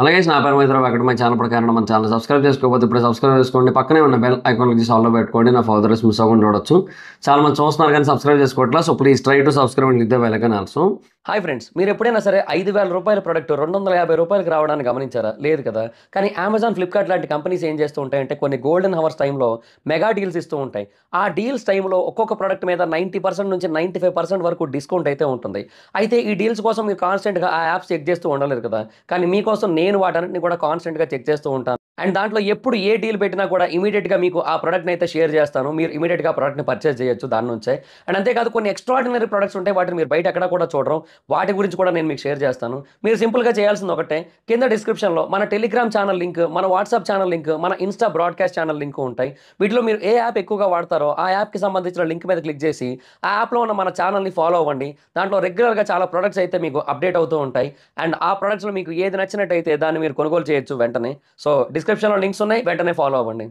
అలాగే నా పేరు మైత్రావు అక్కడ మన ఛానల్ ప్రకారం మన ఛానల్ సబ్స్క్రైబ్ చేసుకోకపోతే ఇప్పుడు సబ్స్క్రైబ్ చేసుకోండి. పక్కనే ఉన్న బెల్ ఐకాన్ తీసి ఆల్లో పెట్టుకోండి. నా ఫర్దర్స్ మిస్ అవ్వకుండా చూడొచ్చు. చాలా మంది చూస్తున్నారు కానీ సబ్స్క్రైబ్ చేసుకోవట్లా. So please try to subscribe and click the bell icon also. Hi friends, మీరు ఎప్పుడైనా సరే 5,000 రూపాయల ప్రొడక్ట్ 250 రూపాయలకి రావడాన్ని గమనించారా? లేదు కదా. కానీ అమెజాన్, ఫ్లిప్కార్ట్ లాంటి కంపెనీస్ ఏం చేస్తూ ఉంటాయంటే కొన్ని గోల్డెన్ హవర్స్ టైంలో మెగా డీల్స్ ఇస్తూ ఉంటాయి. ఆ డీల్స్ టైంలో ఒక్కొక్క ప్రొడక్ట్ మీద 90% నుంచి 95% వరకు డిస్కౌంట్ అయితే ఉంటుంది. అయితే ఈ డీల్స్ కోసం మీరు కాన్స్టెంట్గా ఆ యాప్స్ చెక్ చేస్తూ ఉండలేదు కదా. కానీ మీకోసం నేను వాటన్నిటిని కూడా కాన్స్టెంట్గా చెక్ చేస్తూ ఉంటాను. అండ్ దాంట్లో ఎప్పుడు ఏ డీల్ పెట్టినా కూడా ఇమీడియట్గా మీకు ఆ ప్రోడక్ట్ని అయితే షేర్ చేస్తాను. మీరు ఇమీడియట్గా ఆ ప్రోడక్ట్ని పర్చేస్ చేయొచ్చు దాని నుంచే. అండ్ అంతేకాదు కొన్ని ఎక్స్ట్రాడినరీ ప్రొడక్ట్స్ ఉంటాయి, వాటిని మీరు బయట ఎక్కడ కూడా చూడరు. వాటి గురించి కూడా నేను మీకు షేర్ చేస్తాను. మీరు సింపుల్గా చేయాల్సింది ఒకటే, కింద డిస్క్రిప్షన్లో మన టెలిగ్రామ్ ఛానల్ లింక్, మన వాట్సాప్ ఛానల్ లింక్, మన ఇన్స్టా బ్రాడ్కాస్ట్ ఛానల్ లింక్ ఉంటాయి. వీటిలో మీరు ఏ యాప్ ఎక్కువగా వాడతారో ఆ యాప్కి సంబంధించిన లింక్ మీద క్లిక్ చేసి ఆ యాప్లో ఉన్న మన ఛానల్ని ఫాలో అవ్వండి. దాంట్లో రెగ్యులర్గా చాలా ప్రొడక్ట్స్ అయితే మీకు అప్డేట్ అవుతూ ఉంటాయి. అండ్ ఆ ప్రొడక్ట్స్లో మీకు ఏది నచ్చినట్టయితే దాన్ని మీరు కొనుగోలు చేయొచ్చు వెంటనే. సో డిస్క్రిప్షన్లో లింక్స్ ఉన్నాయి, వెంటనే ఫాలో అవ్వండి.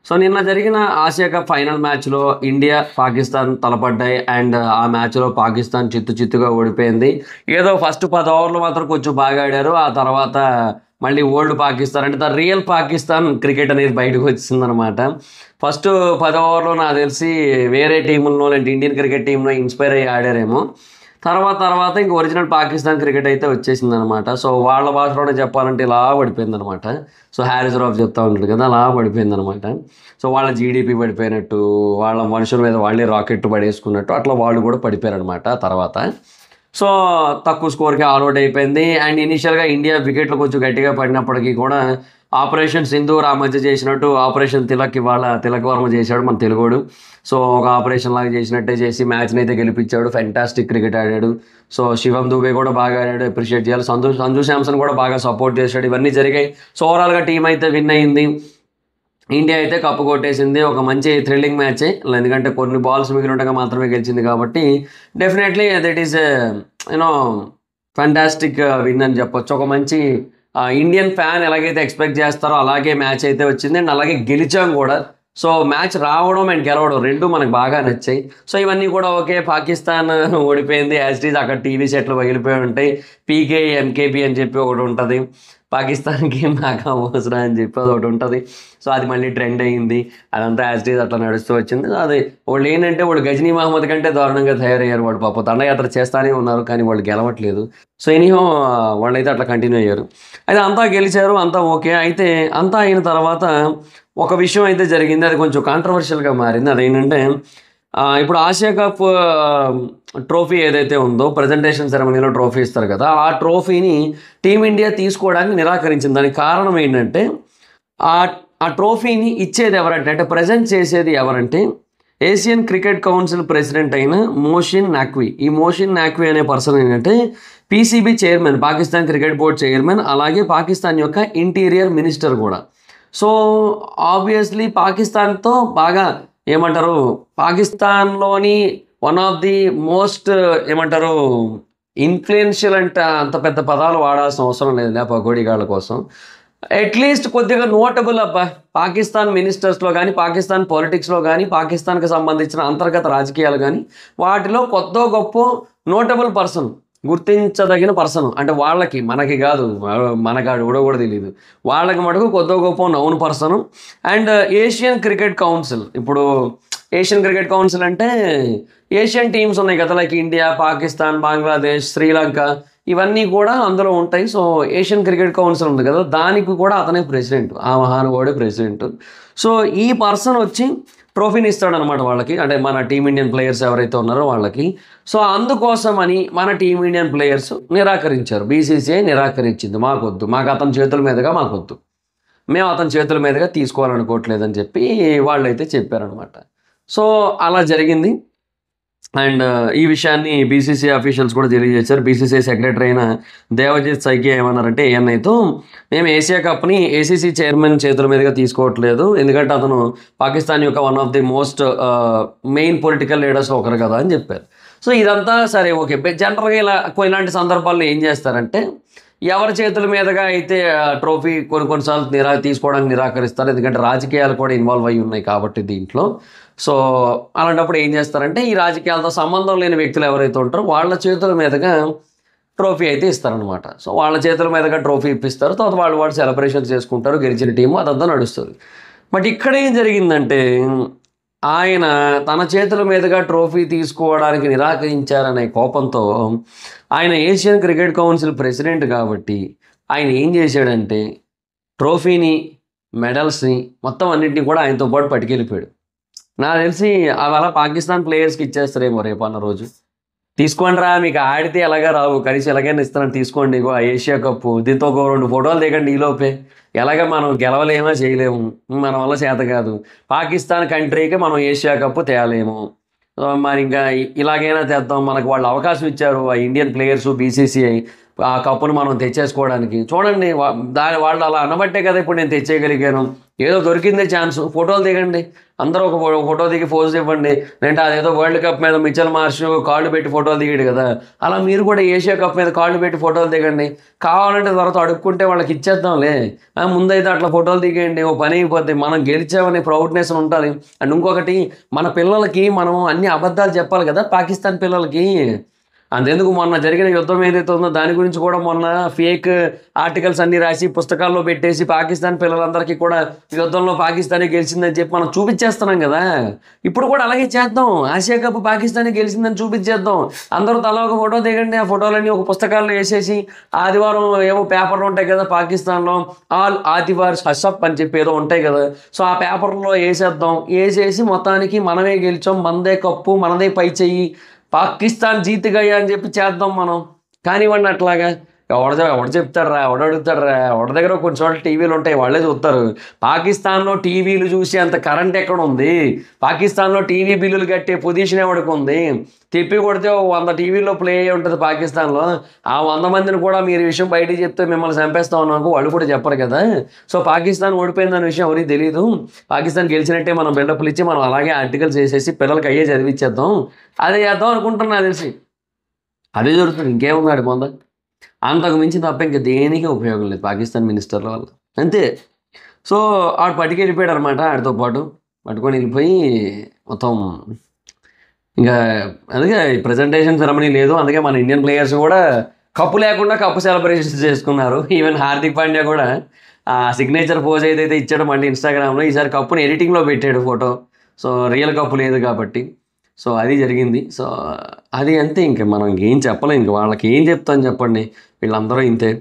సో నిన్న జరిగిన ఆసియా కప్ ఫైనల్ మ్యాచ్లో ఇండియా, పాకిస్తాన్ తలపడ్డాయి. అండ్ ఆ మ్యాచ్లో పాకిస్తాన్ చిత్తుగా ఓడిపోయింది. ఏదో ఫస్ట్ 10 ఓవర్లు మాత్రం కొంచెం బాగా ఆడారు. ఆ తర్వాత మళ్ళీ ఓల్డ్ పాకిస్తాన్ అంటే ద రియల్ పాకిస్తాన్ క్రికెట్ అనేది బయటకు వచ్చిందనమాట. ఫస్ట్ 10 ఓవర్లో నాకు తెలిసి వేరే టీముల్లో లేదంటే ఇండియన్ క్రికెట్ టీంలో ఇన్స్పైర్ అయ్యి ఆడారేమో. తర్వాత ఇంక ఒరిజినల్ పాకిస్తాన్ క్రికెట్ అయితే వచ్చేసింది అనమాట. సో వాళ్ళ భాషలోనే చెప్పాలంటే ఇలా పడిపోయింది అనమాట. సో హ్యారిస్ రాఫ్ చెప్తా ఉంటాడు కదా, అలా పడిపోయింది అనమాట. సో వాళ్ళ జీడిపి పడిపోయినట్టు, వాళ్ళ మనుషుల మీద వాళ్ళే రాకెట్ పడేసుకున్నట్టు అట్లా వాళ్ళు కూడా పడిపోయారు అనమాట తర్వాత. సో తక్కువ స్కోర్కి ఆల్అౌట్ అయిపోయింది. అండ్ ఇనీషియల్గా ఇండియా వికెట్లు కొంచెం గట్టిగా పడినప్పటికీ కూడా ఆపరేషన్ సింధూర్ ఆ మధ్య చేసినట్టు ఆపరేషన్ తిలక్ ఇవాళ తిలక్ వర్మ చేశాడు మన తెలుగోడు. సో ఒక ఆపరేషన్ లాగా చేసినట్టే చేసి మ్యాచ్ని అయితే గెలిపించాడు. ఫెంటాస్టిక్ క్రికెట్ ఆడాడు. సో శివం దుబే కూడా బాగా ఆడాడు, అప్రిషియేట్ చేయాలి. సంజు శాంసన్ కూడా బాగా సపోర్ట్ చేశాడు. ఇవన్నీ జరిగాయి. సో ఓవరాల్గా టీం అయితే విన్ అయింది. ఇండియా అయితే కప్పు కొట్టేసింది. ఒక మంచి థ్రిల్లింగ్ మ్యాచే, ఎందుకంటే కొన్ని బాల్స్ మిగిలి ఉండగా మాత్రమే గెలిచింది కాబట్టి definitely that is you know fantastic win అని చెప్పొచ్చు. ఒక మంచి ఇండియన్ ఫ్యాన్ ఎలాగైతే ఎక్స్పెక్ట్ చేస్తారో అలాగే మ్యాచ్ అయితే వచ్చింది. అండ్ అలాగే గెలిచాం కూడా. సో మ్యాచ్ రావడం అండ్ గెలవడం రెండు మనకు బాగా నచ్చాయి. సో ఇవన్నీ కూడా ఓకే. పాకిస్తాన్ ఓడిపోయింది యాజ్ ఇట్ ఈజ్. అక్కడ టీవీ సెట్లు పగిలిపోయి ఉంటాయి. పీకే ఎంకేపీ అని చెప్పి ఒకటి ఉంటుంది, పాకిస్తాన్కి నాకు అవసరం అని చెప్పి అది ఒకటి ఉంటుంది. సో అది మళ్ళీ ట్రెండ్ అయ్యింది. అదంతా యాజ్ ఇట్ ఈజ్ అట్లా నడుస్తూ వచ్చింది. అది వాళ్ళు ఏంటంటే వాళ్ళు గజనీ మహమ్మద్ కంటే దారుణంగా తయారయ్యారు. వాడు పాప దండయాత్ర చేస్తానే ఉన్నారు కానీ వాళ్ళు గెలవట్లేదు. సో ఎనీహో వాళ్ళైతే అట్లా కంటిన్యూ అయ్యారు. అయితే అంతా గెలిచారు, అంతా ఓకే. అయితే అంతా అయిన తర్వాత ఒక విషయం అయితే జరిగింది, అది కొంచెం కాంట్రవర్షియల్గా మారింది. అదేంటంటే ఇప్పుడు ఆసియా కప్ ట్రోఫీ ఏదైతే ఉందో, ప్రజెంటేషన్ సెరమనీలో ట్రోఫీ ఇస్తారు కదా, ఆ ట్రోఫీని టీమిండియా తీసుకోవడానికి నిరాకరించింది. దానికి కారణం ఏంటంటే ఆ ట్రోఫీని ఇచ్చేది ఎవరంటే, అంటే ప్రజెంట్ చేసేది ఎవరంటే ఏషియన్ క్రికెట్ కౌన్సిల్ ప్రెసిడెంట్ అయిన మోషిన్ నాక్వీ. ఈ మోషిన్ నాక్వీ అనే పర్సన్ ఏంటంటే PCB chairman, Pakistan cricket board chairman, అలాగే పాకిస్తాన్ యొక్క ఇంటీరియర్ మినిస్టర్ కూడా. సో ఆబ్వియస్లీ పాకిస్తాన్తో బాగా ఏమంటారు, పాకిస్తాన్లోని వన్ ఆఫ్ ది మోస్ట్ ఏమంటారు ఇన్ఫ్లుయెన్షియల్ అంటే అంత పెద్ద పదాలు వాడాల్సిన అవసరం లేదు పకోడీగాళ్ళ కోసం. అట్లీస్ట్ కొద్దిగా నోటబుల్ పాకిస్తాన్ మినిస్టర్స్లో కానీ, పాకిస్తాన్ పాలిటిక్స్లో కానీ, పాకిస్తాన్కి సంబంధించిన అంతర్గత రాజకీయాలు కానీ వాటిలో కొద్దో గొప్ప నోటబుల్ పర్సన్, గుర్తించదగిన పర్సన్. అంటే వాళ్ళకి, మనకి కాదు, మనకాడు కూడా తెలియదు, వాళ్ళకి మటుకు కొద్దో గొప్ప noun person. And Asian cricket council, ఇప్పుడు ఏషియన్ క్రికెట్ కౌన్సిల్ అంటే ఏషియన్ టీమ్స్ ఉన్నాయి కదా, లైక్ ఇండియా, పాకిస్తాన్, బంగ్లాదేశ్, శ్రీలంక, ఇవన్నీ కూడా అందులో ఉంటాయి. సో ఏషియన్ క్రికెట్ కౌన్సిల్ ఉంది కదా, దానికి కూడా అతనే ప్రెసిడెంట్, ఆ మహానుభావుడే ప్రెసిడెంట్. సో ఈ పర్సన్ వచ్చి ట్రోఫీని ఇస్తాడనమాట వాళ్ళకి, అంటే మన టీమిండియన్ ప్లేయర్స్ ఎవరైతే ఉన్నారో వాళ్ళకి. సో అందుకోసమని మన టీమిండియన్ ప్లేయర్స్ నిరాకరించారు. బీసీసీఐ నిరాకరించింది, మాకొద్దు, మాకు అతని చేతుల మీదుగా మాకొద్దు, మేము అతని చేతుల మీదుగా తీసుకోవాలనుకోవట్లేదని చెప్పి వాళ్ళైతే చెప్పారనమాట. సో అలా జరిగింది. అండ్ ఈ విషయాన్ని బీసీసీఐ అఫీషియల్స్ కూడా తెలియజేశారు. బీసీసీఐ సెక్రటరీ అయిన దేవజిత్ సైకి ఏమన్నారంటే, ఏఎన్ఐతో మేము ఏషియా కప్ని ఏసీసీ చైర్మన్ చేతుల మీదుగా తీసుకోవట్లేదు, ఎందుకంటే అతను పాకిస్తాన్ యొక్క one of the most main political లీడర్స్లో ఒకరు కదా అని చెప్పారు. సో ఇదంతా సరే ఓకే. జనరల్గా ఇలాంటి సందర్భాల్లో ఏం చేస్తారంటే, ఎవరి చేతుల మీదుగా అయితే ట్రోఫీ కొన్నిసార్లు తీసుకోవడానికి నిరాకరిస్తారు, ఎందుకంటే రాజకీయాలు కూడా ఇన్వాల్వ్ అయ్యి ఉన్నాయి కాబట్టి దీంట్లో. సో అలాంటప్పుడు ఏం చేస్తారంటే, ఈ రాజకీయాలతో సంబంధం లేని వ్యక్తులు ఎవరైతే ఉంటారో వాళ్ళ చేతుల మీదుగా ట్రోఫీ అయితే ఇస్తారనమాట. సో వాళ్ళ చేతుల మీదుగా ట్రోఫీ ఇప్పిస్తారు. తర్వాత వాళ్ళు సెలబ్రేషన్స్ చేసుకుంటారు, గెలిచిన టీము అదంతా నడుస్తుంది. బట్ ఇక్కడ ఏం జరిగిందంటే ఆయన తన చేతుల మీదుగా ట్రోఫీ తీసుకోవడానికి నిరాకరించారనే కోపంతో ఆయన ఏషియన్ క్రికెట్ కౌన్సిల్ ప్రెసిడెంట్ కాబట్టి ఆయన ఏం చేశాడంటే ట్రోఫీని, మెడల్స్ని మొత్తం అన్నింటినీ కూడా ఆయనతో పాటు పట్టుకెళ్ళిపోయాడు. నాకు తెలిసి అవి అలా పాకిస్తాన్ ప్లేయర్స్కి ఇచ్చేస్తారేమో రేపు అన్న రోజు. తీసుకోండి రా, మీకు ఆడితే ఎలాగా రావు, కనీసం ఎలాగైనా ఇస్తాను, తీసుకోండి, ఇగో ఏషియా కప్పు, దీంతో ఒక 2 ఫోటోలు దిగండి ఈలోపే. ఎలాగ మనం గెలవలేమో చేయలేము, మన వల్ల చేత కాదు, పాకిస్తాన్ కంట్రీకి మనం ఏషియా కప్పు తేలేము, మరి ఇంకా ఇలాగైనా తెద్దాం, మనకు వాళ్ళు అవకాశం ఇచ్చారు ఆ ఇండియన్ ప్లేయర్స్ బీసీసీఐ ఆ కప్పును మనం తెచ్చేసుకోవడానికి. చూడండి వాళ్ళు అలా అనబట్టే కదా ఇప్పుడు నేను తెచ్చేయగలిగాను. ఏదో దొరికిందే ఛాన్స్, ఫోటోలు దిగండి, అందరూ ఒక ఫోటో దిగి పోజ్ ఇవ్వండి. లేదంటే అదేదో వరల్డ్ కప్ మీద మిచెల్ మార్ష్ కాళ్ళు పెట్టి ఫోటోలు దిగాడు కదా, అలా మీరు కూడా ఏషియా కప్ మీద కాళ్ళు పెట్టి ఫోటోలు దిగండి. కావాలంటే తర్వాత అడుక్కుంటే వాళ్ళకి ఇచ్చేద్దాంలే, ముందైతే అట్లా ఫోటోలు దిగేయండి, ఓ పని అయిపోద్ది, మనం గెలిచామని ప్రౌడ్నెస్ ఉంటుంది. అండ్ ఇంకొకటి, మన పిల్లలకి మనం అన్ని అబద్ధాలు చెప్పాలి కదా పాకిస్తాన్ పిల్లలకి. అంతెందుకు మొన్న జరిగిన యుద్ధం ఏదైతే ఉందో దాని గురించి కూడా మొన్న ఫేక్ ఆర్టికల్స్ అన్ని రాసి పుస్తకాల్లో పెట్టేసి పాకిస్తాన్ పిల్లలందరికీ కూడా యుద్ధంలో పాకిస్తానే గెలిచిందని చెప్పి మనం చూపించేస్తున్నాం కదా. ఇప్పుడు కూడా అలాగే చేద్దాం, ఆసియా కప్ పాకిస్తానే గెలిచిందని చూపించేద్దాం. అందరూ తలా ఒక ఫోటో దిగండి, ఆ ఫోటోలన్నీ ఒక పుస్తకాల్లో వేసేసి ఆదివారం ఏవో పేపర్లు ఉంటాయి కదా పాకిస్తాన్లో, ఆల్ ఆదివార్ హసప్ అని చెప్పి ఏదో ఉంటాయి కదా, సో ఆ పేపర్లో వేసేద్దాం. వేసేసి మొత్తానికి మనమే గెలిచాం, మనదే కప్పు, మనదే పై చెయ్యి, పాకిస్తాన్ జీత్ గయా అని చెప్పి చేద్దాం మనం. కానివ్వండి అట్లాగా. ఎవడ చెప్తారా, ఎవడ అడుగుతారా, ఎవరి దగ్గర కొన్ని చోట్ల టీవీలు ఉంటాయి, వాళ్ళే చూస్తారు. పాకిస్తాన్లో టీవీలు చూసి అంత కరెంట్ ఎక్కడ ఉంది, పాకిస్తాన్లో టీవీ బిల్లులు కట్టే పొజిషన్ ఎవరికి ఉంది, తిప్పి కొడితే 100 టీవీల్లో ప్లే అయ్యి ఉంటుంది పాకిస్తాన్లో. ఆ 100 మందిని కూడా మీరు ఈ విషయం బయటికి చెప్తే మిమ్మల్ని చంపేస్తా ఉన్నాకు, వాళ్ళు కూడా చెప్పరు కదా. సో పాకిస్తాన్ ఓడిపోయిందనే విషయం ఎవరికి తెలియదు, పాకిస్తాన్ గెలిచినట్టే మనం బిల్డప్లు ఇచ్చి మనం అలాగే ఆర్టికల్స్ వేసేసి పిల్లలకి అయ్యే చదివించేద్దాం, అదే చేద్దాం అనుకుంటున్నా తెలిసి. అదే జరుగుతుంది, ఇంకేమున్నాడు పొంద. అంతకు మించి తప్ప ఇంకా దేనికి ఉపయోగం లేదు పాకిస్తాన్ మినిస్టర్ల వల్ల, అంతే. సో ఆడు పట్టుకెళ్ళిపోయాడు అనమాట, ఆడితో పాటు పట్టుకొని వెళ్ళిపోయి మొత్తం ఇంకా అందుకే ప్రజెంటేషన్ సెరమనీ లేదు. అందుకే మన ఇండియన్ ప్లేయర్స్ కూడా కప్పు లేకుండా కప్పు సెలబ్రేషన్స్ చేసుకున్నారు. ఈవెన్ హార్దిక్ పాండ్యా కూడా ఆ సిగ్నేచర్ పోజ్ ఏదైతే ఇచ్చాడో మళ్ళీ ఇన్స్టాగ్రామ్లో, ఈసారి కప్పుని ఎడిటింగ్లో పెట్టాడు ఫోటో. సో రియల్ కప్పు లేదు కాబట్టి సో అది జరిగింది. సో అది అంతే, ఇంకా మనం ఇంకేం చెప్పలేం, ఇంక వాళ్ళకి ఏం చెప్తాను చెప్పండి, వీళ్ళందరూ ఇంతే.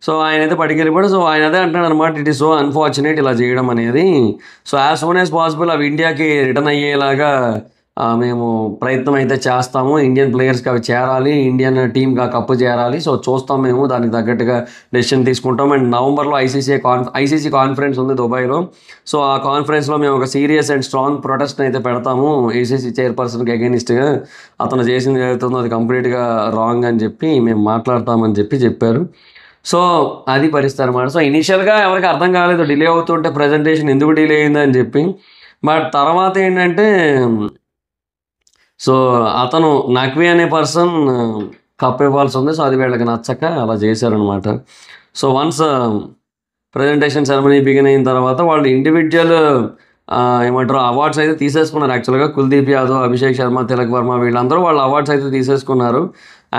సో ఆయన అయితే పట్టుకెళ్ళిపోయాడు. సో ఆయన అదే అంటాడు అనమాట, ఇట్ ఈస్ సో అన్ఫార్చునేట్ ఇలా చేయడం అనేది. So as soon as possible అవి ఇండియాకి రిటర్న్ అయ్యేలాగా మేము ప్రయత్నం అయితే చేస్తాము. ఇండియన్ ప్లేయర్స్కి అవి చేరాలి, ఇండియన్ టీమ్కి ఆ కప్పు చేరాలి. సో చూస్తాం, మేము దానికి తగ్గట్టుగా డెసిషన్ తీసుకుంటాం. అండ్ నవంబర్లో ఐసీసీ కాన్ఫరెన్స్ ఉంది దుబాయ్లో. సో ఆ కాన్ఫరెన్స్లో మేము ఒక సీరియస్ అండ్ స్ట్రాంగ్ ప్రొటెస్ట్ అయితే పెడతాము ఐసీసీ చైర్పర్సన్కి అగెనిస్ట్గా. అతను చేసింది ఏదైతుందో అది కంప్లీట్గా రాంగ్ అని చెప్పి మేము మాట్లాడతామని చెప్పారు. సో అది పరిస్థితి అనమాట. సో ఇనీషియల్గా ఎవరికి అర్థం కాలేదు డిలే అవుతుంటే ప్రజెంటేషన్ ఎందుకు డిలే అయిందని చెప్పి. బట్ తర్వాత ఏంటంటే సో అతను నక్వీ అనే పర్సన్ కప్ ఇవ్వాల్సి ఉంది. సో అది వీళ్ళకి నచ్చక అలా చేశారనమాట. So once presentation ceremony begin అయిన తర్వాత వాళ్ళు ఇండివిజువల్ ఏమంటారు అవార్డ్స్ అయితే తీసేసుకున్నారు. యాక్చువల్గా కుల్దీప్ యాదవ్, అభిషేక్ శర్మ, తిలక్ వర్మ వీళ్ళందరూ వాళ్ళ అవార్డ్స్ అయితే తీసేసుకున్నారు.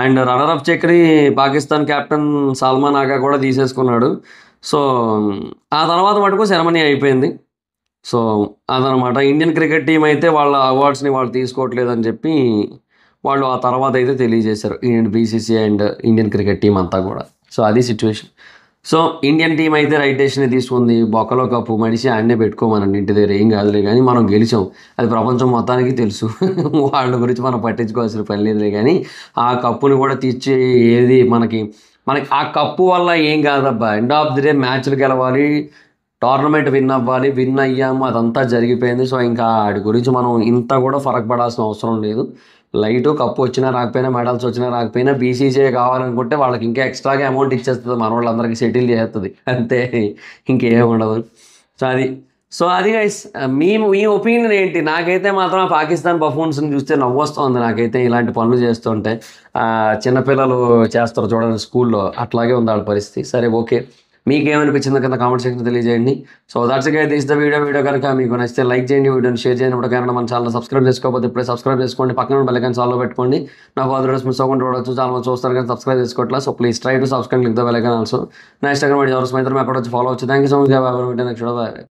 And runner up Chakri Pakistan captain Salman ఆగా కూడా తీసేసుకున్నాడు. సో ఆ తర్వాత మటుకు సెరమనీ అయిపోయింది. సో అదనమాట. ఇండియన్ క్రికెట్ టీం అయితే వాళ్ళ అవార్డ్స్ని వాళ్ళు తీసుకోవట్లేదని చెప్పి వాళ్ళు ఆ తర్వాత అయితే తెలియజేశారు, Indian BCCI and Indian cricket team అంతా కూడా. సో అది సిచ్యువేషన్. సో ఇండియన్ టీం అయితే రైట్ డెసిషన్ తీసుకుంది, బొక్కలో కప్పు మడిసి ఆయన్నే పెట్టుకోమనండి ఇంటి దగ్గర, ఏం కాదులే కానీ మనం గెలిచాం, అది ప్రపంచం మొత్తానికి తెలుసు, వాళ్ళ గురించి మనం పట్టించుకోవాల్సిన పని లేదులే. కానీ ఆ కప్పుని కూడా తీర్చి ఏది మనకి ఆ కప్పు వల్ల ఏం కాదబ్బా, ఎండ్ ఆఫ్ ది డే మ్యాచ్లు గెలవాలి, టోర్నమెంట్ విన్ అవ్వాలి, విన్ అయ్యాము, అదంతా జరిగిపోయింది. సో ఇంకా వాడి గురించి మనం ఇంత కూడా ఫరక్ పడాల్సిన అవసరం లేదు. లైటు కప్పు వచ్చినా రాకపోయినా, మెడల్స్ వచ్చినా రాకపోయినా బీసీసీఐ కావాలనుకుంటే వాళ్ళకి ఇంకా ఎక్స్ట్రాగా అమౌంట్ ఇచ్చేస్తుంది, మన వాళ్ళందరికీ సెటిల్ చేస్తుంది, అంతే, ఇంకేం ఉండదు. సో అది గైస్ మీ ఒపీనియన్ ఏంటి? నాకైతే మాత్రం పాకిస్తాన్ పర్ఫార్మెన్స్ని చూస్తే నవ్వొస్తుంది నాకైతే. ఇలాంటి పనులు చేస్తుంటే చిన్నపిల్లలు చేస్తారు చూడండి స్కూల్లో, అట్లాగే ఉంది వాళ్ళ పరిస్థితి. సరే ఓకే, మీకేమనిపించిందో కింద కామెంట్ సెక్షన్ తెలియజేయండి. So that's guys, this the video కనుక మీకు నచ్చితే లైక్ చేయండి, వీడియోని షేర్ చేయనప్పుడు కానీ మన ఛానల్ సబ్స్క్రైబ్ చేసుకోకపోతే ఇప్పుడే సబ్స్క్రైబ్ చేసుకోండి, పక్కన బెల్ ఐకాన్ ఆల్లో పెట్టుకోండి. నా ఫర్దర్ వీడియోస్ మిస్ అవ్వకుండా చూడొచ్చు. చాలా మంది చూస్తారు కానీ సబ్స్క్రైబ్ చేసుకోవట్లేదు. So please try to subscribe, click the bell icon also. నా ఇన్స్టాగ్రామ్ ఐడి ఎవరు స్మైతర్ అక్కడ వచ్చి ఫాలో అవచ్చు. Thank you so much. Next